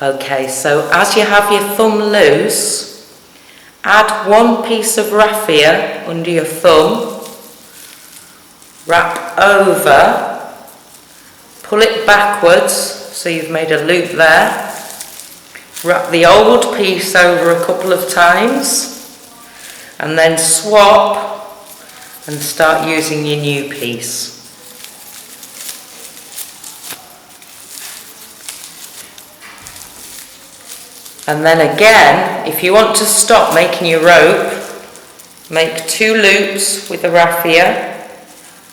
Okay, so as you have your thumb loose, add one piece of raffia under your thumb, wrap over, pull it backwards so you've made a loop there, wrap the old piece over a couple of times, and then swap and start using your new piece. And then again, if you want to stop making your rope, make 2 loops with the raffia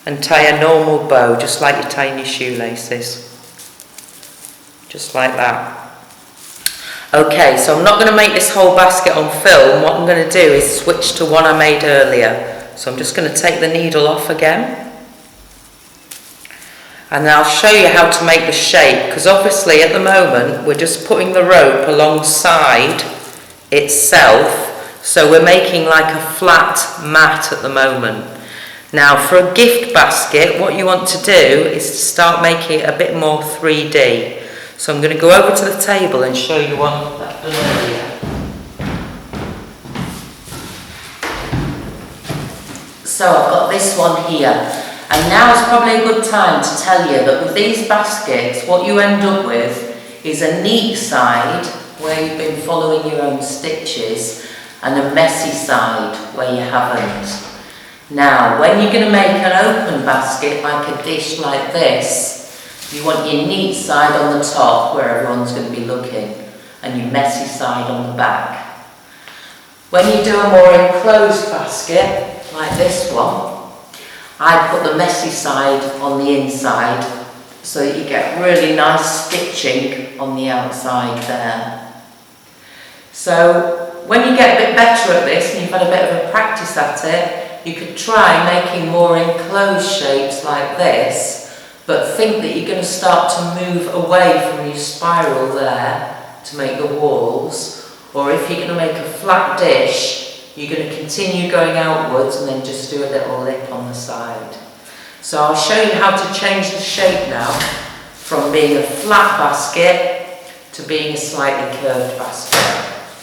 and tie a normal bow, just like you're tying your shoelaces. Just like that. Okay, so I'm not going to make this whole basket on film. What I'm going to do is switch to one I made earlier. So I'm just going to take the needle off again. And I'll show you how to make the shape, because obviously at the moment we're just putting the rope alongside itself, so we're making like a flat mat at the moment. Now for a gift basket, what you want to do is to start making it a bit more 3D. So I'm going to go over to the table and show you one that I've done earlier. So I've got this one here. And now is probably a good time to tell you that with these baskets, what you end up with is a neat side where you've been following your own stitches and a messy side where you haven't. Now, when you're going to make an open basket like a dish like this, you want your neat side on the top where everyone's going to be looking and your messy side on the back. When you do a more enclosed basket like this one, I put the messy side on the inside so that you get really nice stitching on the outside there. So when you get a bit better at this and you've had a bit of a practice at it, you could try making more enclosed shapes like this, but think that you're going to start to move away from your spiral there to make the walls, or if you're going to make a flat dish, you're going to continue going outwards and then just do a little lip on the side. So I'll show you how to change the shape now from being a flat basket to being a slightly curved basket.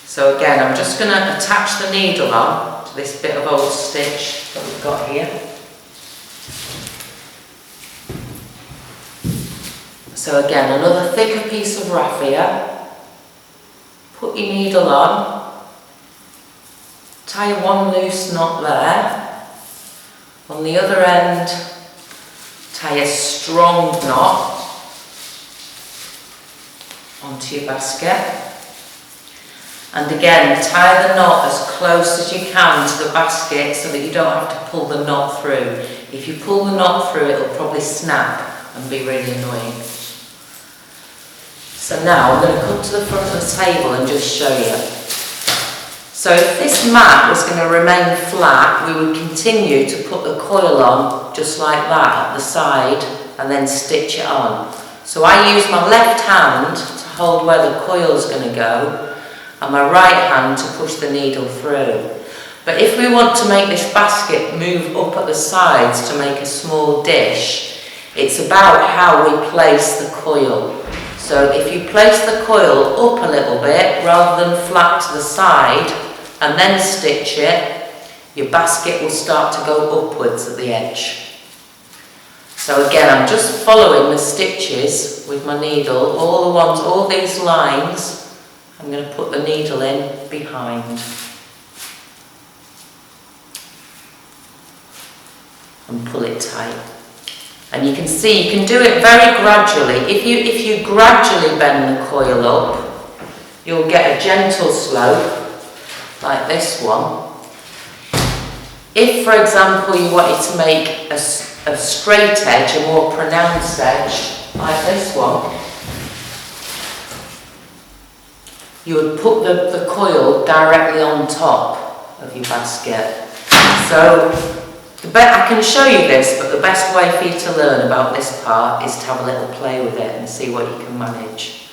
So again, I'm just going to attach the needle on to this bit of old stitch that we've got here. So again, another thicker piece of raffia. Put your needle on. Tie one loose knot there. On the other end, tie a strong knot onto your basket. And again, tie the knot as close as you can to the basket so that you don't have to pull the knot through. If you pull the knot through, it'll probably snap and be really annoying. So now I'm going to come to the front of the table and just show you. So if this mat was going to remain flat, we would continue to put the coil on just like that at the side and then stitch it on. So I use my left hand to hold where the coil is going to go and my right hand to push the needle through. But if we want to make this basket move up at the sides to make a small dish, it's about how we place the coil. So if you place the coil up a little bit rather than flat to the side, and then stitch it, your basket will start to go upwards at the edge. So again, I'm just following the stitches with my needle, all these lines, I'm going to put the needle in behind. And pull it tight. And you can see, you can do it very gradually. If you gradually bend the coil up, you'll get a gentle slope, like this one. If, for example, you wanted to make a straight edge, a more pronounced edge, like this one, you would put the coil directly on top of your basket. So, I can show you this, but the best way for you to learn about this part is to have a little play with it and see what you can manage.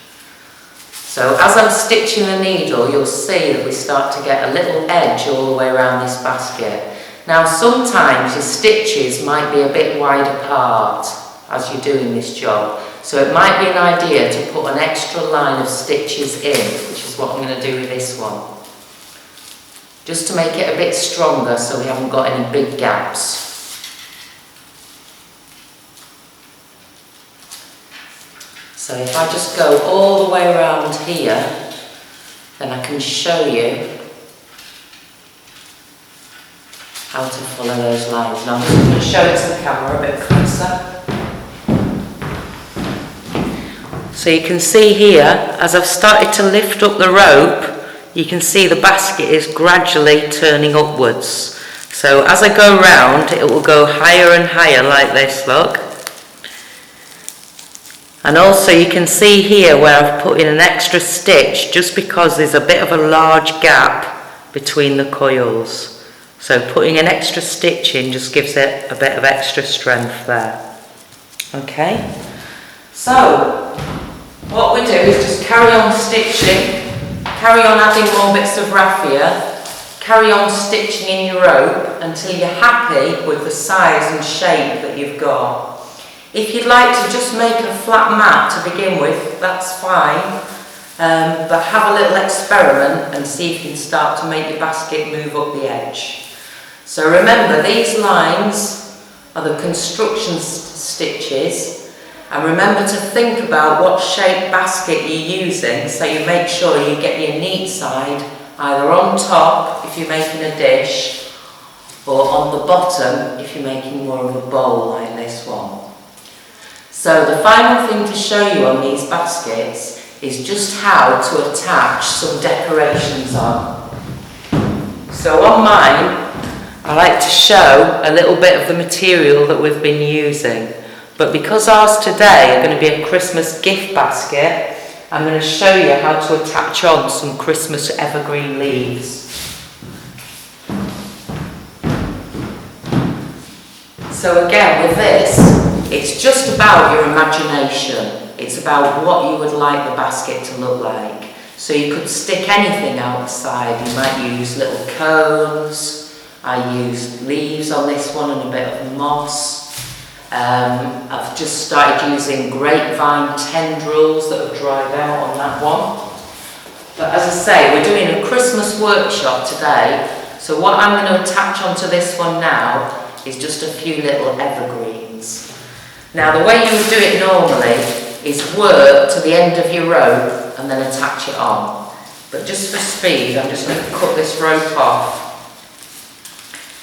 So as I'm stitching the needle, you'll see that we start to get a little edge all the way around this basket. Now sometimes your stitches might be a bit wide apart. as you're doing this job. So it might be an idea to put an extra line of stitches in, which is what I'm going to do with this one. Just to make it a bit stronger so we haven't got any big gaps. So if I just go all the way around here, then I can show you how to follow those lines. Now I'm just going to show it to the camera a bit closer. So you can see here, as I've started to lift up the rope, you can see the basket is gradually turning upwards. So as I go round, it will go higher and higher like this, look. And also you can see here where I've put in an extra stitch just because there's a bit of a large gap between the coils. So putting an extra stitch in just gives it a bit of extra strength there. Okay, so what we do is just carry on stitching, carry on adding more bits of raffia, carry on stitching in your rope until you're happy with the size and shape that you've got. If you'd like to just make a flat mat to begin with, that's fine, but have a little experiment and see if you can start to make your basket move up the edge. So remember, these lines are the construction stitches, and remember to think about what shape basket you're using, so you make sure you get your neat side either on top if you're making a dish, or on the bottom if you're making more of a bowl like this one. So the final thing to show you on these baskets is just how to attach some decorations on. So on mine, I like to show a little bit of the material that we've been using. But because ours today are going to be a Christmas gift basket, I'm going to show you how to attach on some Christmas evergreen leaves. So again, with this, it's just about your imagination. It's about what you would like the basket to look like. So you could stick anything outside. You might use little cones. I used leaves on this one and a bit of moss. I've just started using grapevine tendrils that have dried out on that one. But as I say, we're doing a Christmas workshop today. So what I'm going to attach onto this one now is just a few little evergreens. Now the way you would do it normally is work to the end of your rope and then attach it on. But just for speed, I'm just going to cut this rope off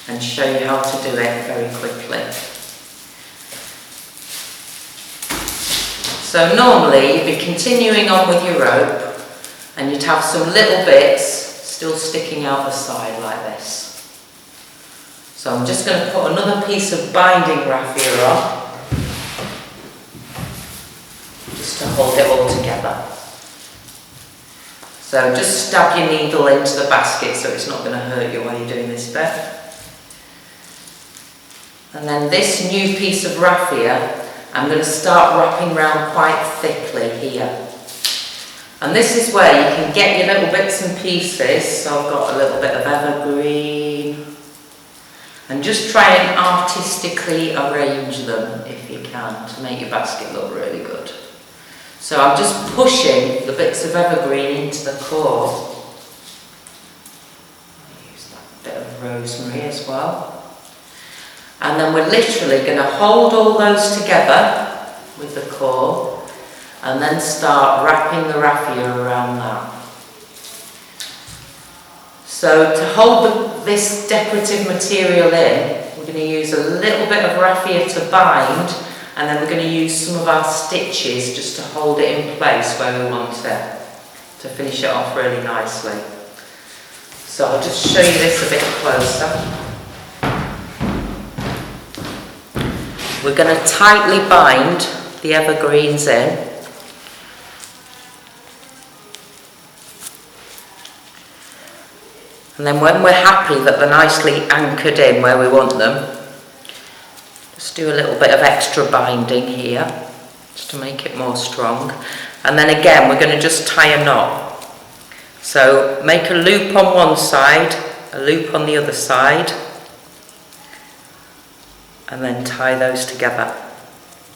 and show you how to do it very quickly. So normally you'd be continuing on with your rope and you'd have some little bits still sticking out the side like this. So I'm just going to put another piece of binding raffia on, just to hold it all together. So just stab your needle into the basket so it's not going to hurt you while you're doing this bit. And then this new piece of raffia, I'm going to start wrapping around quite thickly here. And this is where you can get your little bits and pieces. So I've got a little bit of evergreen. And just try and artistically arrange them if you can to make your basket look really good. So I'm just pushing the bits of evergreen into the core. I'll use that bit of rosemary as well. And then we're literally going to hold all those together with the core and then start wrapping the raffia around that. So to hold this decorative material in, we're going to use a little bit of raffia to bind, and then we're going to use some of our stitches just to hold it in place where we want it, to finish it off really nicely. So I'll just show you this a bit closer. We're going to tightly bind the evergreens in. And then when we're happy that they're nicely anchored in where we want them, just do a little bit of extra binding here, just to make it more strong. And then again, we're going to just tie a knot. So make a loop on one side, a loop on the other side, and then tie those together.